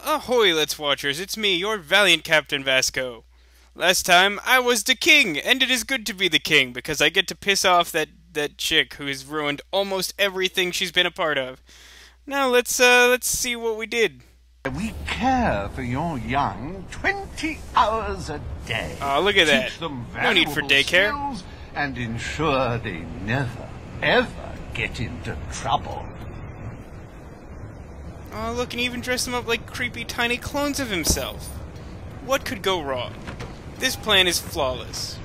Ahoy, Let's Watchers, it's me, your valiant Captain Vasco. Last time, I was the king, and it is good to be the king, because I get to piss off that chick who has ruined almost everything she's been a part of. Now, let's see what we did. We care for your young 20 hours a day. Oh, look at that. Teach them No need for daycare. skills and ensure they never, ever get into trouble. Oh, look, and even dress him up like creepy tiny clones of himself. What could go wrong? This plan is flawless.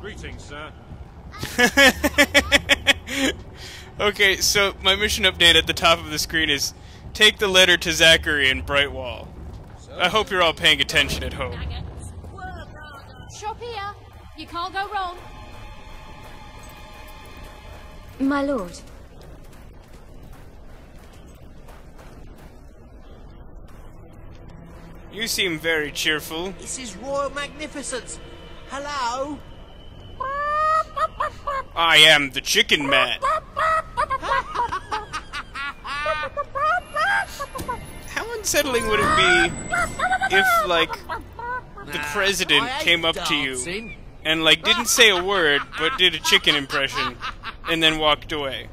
Greetings, sir. Okay, so my mission update at the top of the screen is take the letter to Zachary in Brightwall. I hope you're all paying attention at home. Shop here. You can't go wrong. My lord. You seem very cheerful. This is Royal Magnificence. Hello? I am the Chicken Man. How unsettling would it be if, like, the president came up to you and, like, didn't say a word, but did a chicken impression, and then walked away?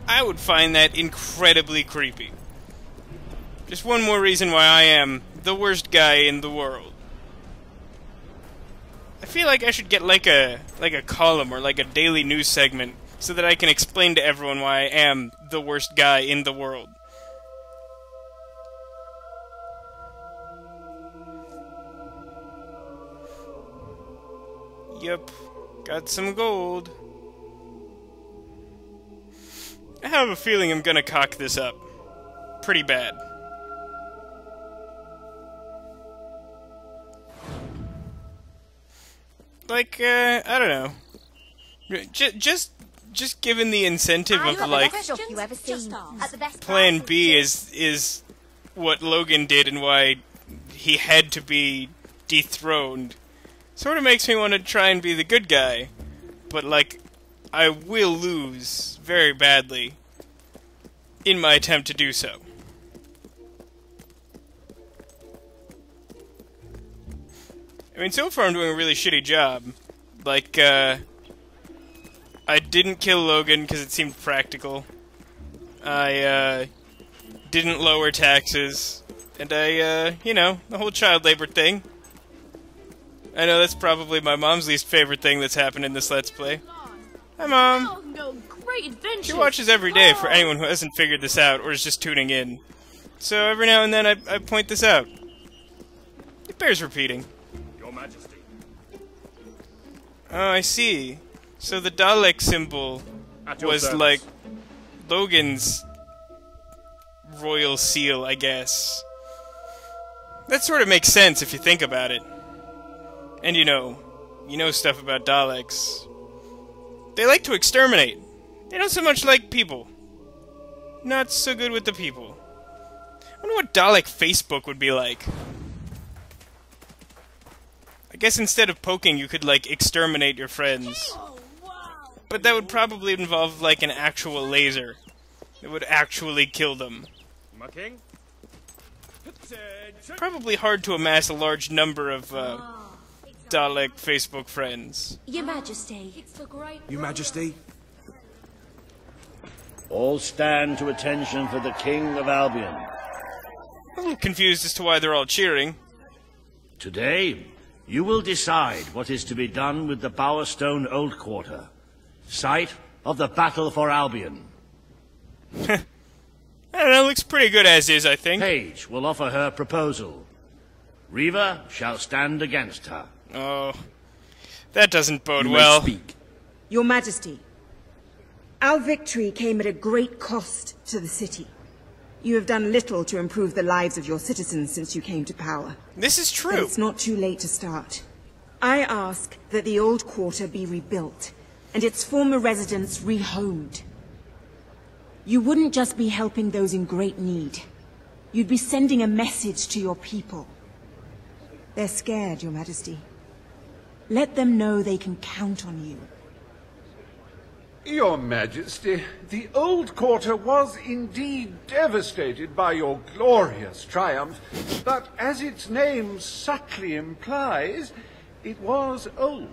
I would find that incredibly creepy. Just one more reason why I am the worst guy in the world. I feel like I should get like a column or like a daily news segment so that I can explain to everyone why I am the worst guy in the world. Yep, got some gold. I have a feeling I'm gonna cock this up. Pretty bad. Like, I don't know. Just given the incentive of, like, Plan B is what Logan did and why he had to be dethroned, sort of makes me want to try and be the good guy. But, like, I will lose very badly in my attempt to do so. I mean, so far I'm doing a really shitty job. Like, I didn't kill Logan because it seemed practical. I, didn't lower taxes. And I, you know, the whole child labor thing. I know that's probably my mom's least favorite thing that's happened in this Let's Play. Hi, Mom! She watches every day for anyone who hasn't figured this out or is just tuning in. So every now and then I point this out. It bears repeating. Majesty. Oh, I see. So the Dalek symbol was service. like Logan's royal seal, I guess. That sort of makes sense if you think about it. And you know stuff about Daleks. They like to exterminate. They don't so much like people. Not so good with the people. I wonder what Dalek Facebook would be like. I guess instead of poking, you could, like, exterminate your friends. But that would probably involve, like, an actual laser. It would actually kill them. My king? Probably hard to amass a large number of, Dalek Facebook friends. Your Majesty. Your Majesty? All stand to attention for the King of Albion. I'm a little confused as to why they're all cheering. Today, you will decide what is to be done with the Bowerstone Old Quarter, site of the Battle for Albion. I don't know, looks pretty good as is, I think. Paige will offer her proposal. Reaver shall stand against her. Oh, that doesn't bode You well. may speak. Your Majesty, our victory came at a great cost to the city. You have done little to improve the lives of your citizens since you came to power. This is But true. it's not too late to start. I ask that the old quarter be rebuilt, and its former residents rehomed. You wouldn't just be helping those in great need. You'd be sending a message to your people. They're scared, Your Majesty. Let them know they can count on you. Your Majesty, the old quarter was indeed devastated by your glorious triumph, but as its name subtly implies, it was old.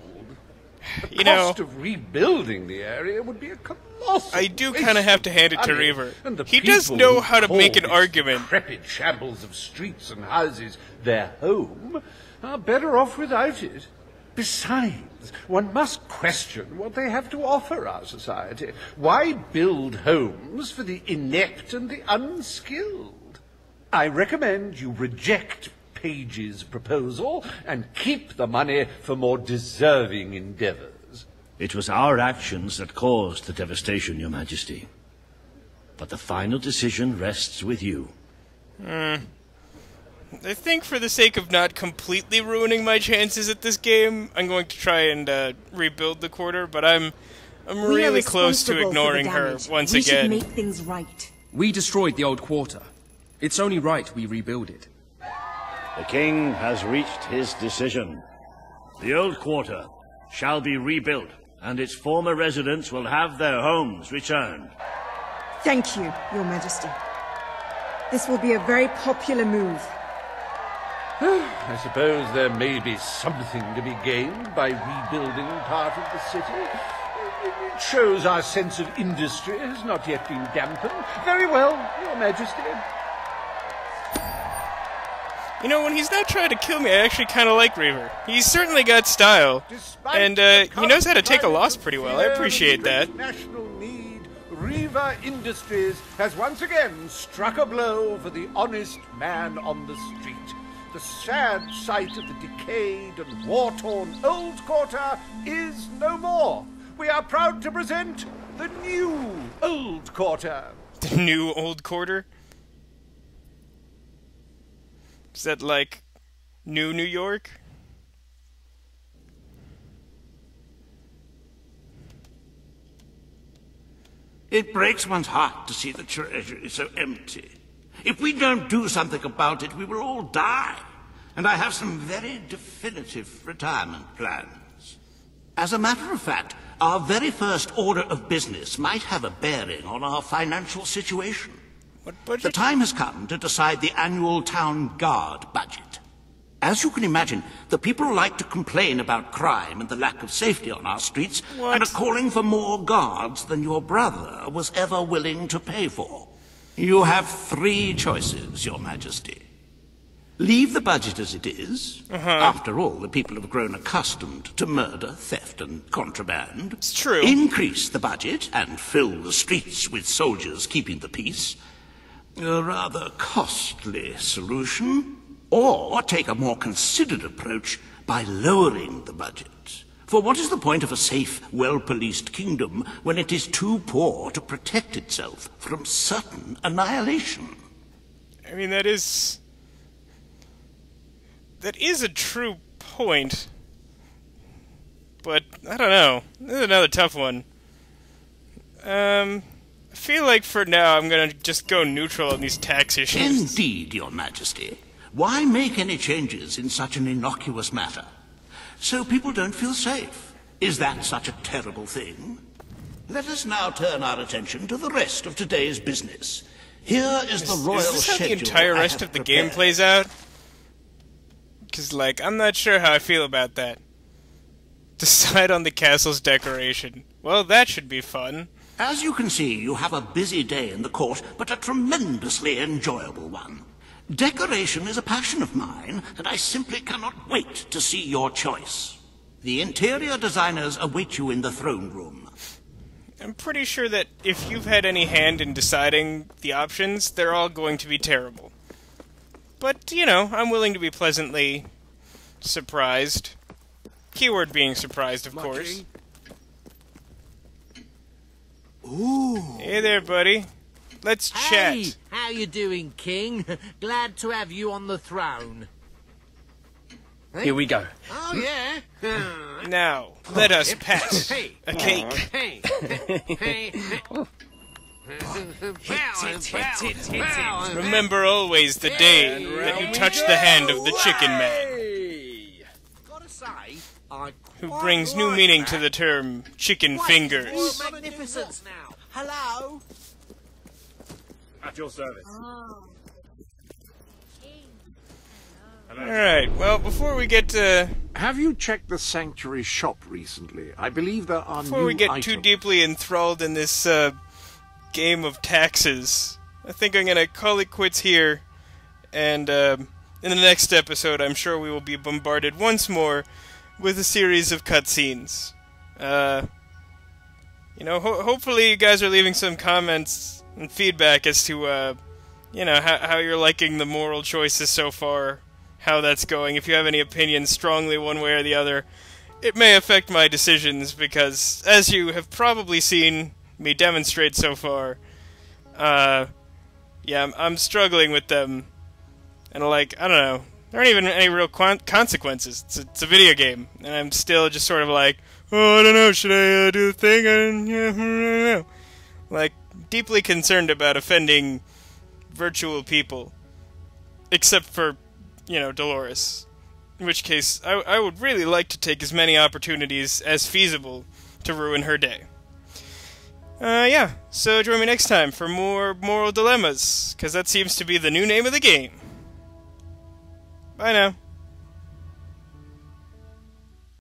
The cost of rebuilding the area would be a colossal I do waste kind of have to hand it to money, Reaver. and the He does people know who how to call make an these argument. decrepit shambles of streets and houses their home are better off without it. Besides, one must question what they have to offer our society. Why build homes for the inept and the unskilled? I recommend you reject Page's proposal and keep the money for more deserving endeavors. It was our actions that caused the devastation, Your Majesty. But the final decision rests with you. I think for the sake of not completely ruining my chances at this game, I'm going to try and rebuild the quarter, but I'm really close to ignoring her once we again. We should make things right. We destroyed the old quarter. It's only right we rebuild it. The king has reached his decision. The old quarter shall be rebuilt, and its former residents will have their homes returned. Thank you, Your Majesty. This will be a very popular move. I suppose there may be something to be gained by rebuilding part of the city. It shows our sense of industry has not yet been dampened. Very well, Your Majesty. You know, when he's not trying to kill me, I actually kind of like Reaver. He's certainly got style, and he knows how to take a loss pretty well. I appreciate that. National need, Reaver Industries has once again struck a blow for the honest man on the street. The sad sight of the decayed and war-torn old quarter is no more. We are proud to present the new old quarter. The new old quarter? Is that like New York? It breaks one's heart to see the treasury so empty. If we don't do something about it, we will all die. And I have some very definitive retirement plans. As a matter of fact, our very first order of business might have a bearing on our financial situation. What budget? The time has come to decide the annual town guard budget. As you can imagine, the people like to complain about crime and the lack of safety on our streets, and are calling for more guards than your brother was ever willing to pay for. You have 3 choices, Your Majesty. Leave the budget as it is. After all, the people have grown accustomed to murder, theft, and contraband. It's true. Increase the budget and fill the streets with soldiers keeping the peace. A rather costly solution. Or take a more considered approach by lowering the budget. For what is the point of a safe, well-policed kingdom when it is too poor to protect itself from certain annihilation? I mean, that is a true point. But, I don't know. This is another tough one. I feel like for now I'm gonna just go neutral on these tax issues. Indeed, Your Majesty. Why make any changes in such an innocuous matter? So people don't feel safe. Is that such a terrible thing? Let us now turn our attention to the rest of today's business. Here is the royal schedule. Is this how the entire rest of the game plays out? Because, like, I'm not sure how I feel about that. Decide on the castle's decoration. Well, that should be fun. As you can see, you have a busy day in the court, but a tremendously enjoyable one. Decoration is a passion of mine, and I simply cannot wait to see your choice. The interior designers await you in the throne room. I'm pretty sure that if you've had any hand in deciding the options, they're all going to be terrible. But, you know, I'm willing to be pleasantly surprised. Keyword being surprised, of course. Ooh. Hey there, buddy. Let's chat. Hey, how you doing, King? Glad to have you on the throne. Here we go. Oh, yeah? Now, let us pass a cake. Hey. Remember always the day that you touched the hand of the chicken man. Gotta say, I who brings new meaning to the term chicken fingers. Magnificence now. Hello? At your service. Alright, well, before we get to... Have you checked the Sanctuary shop recently? I believe there are Before we get too items. deeply enthralled in this game of taxes, I think I'm gonna call it quits here, and in the next episode I'm sure we will be bombarded once more with a series of cutscenes. You know, hopefully you guys are leaving some comments and feedback as to, you know, how you're liking the moral choices so far, how that's going. If you have any opinions strongly one way or the other, it may affect my decisions, because, as you have probably seen me demonstrate so far, yeah, I'm struggling with them, and like, I don't know, there aren't even any real consequences. It's a video game, and I'm still just sort of like, oh, I don't know, should I do the thing? I don't know. Like, deeply concerned about offending virtual people, except for, you know, Dolores. In which case, I would really like to take as many opportunities as feasible to ruin her day. Yeah, so join me next time for more Moral Dilemmas, because that seems to be the new name of the game. Bye now.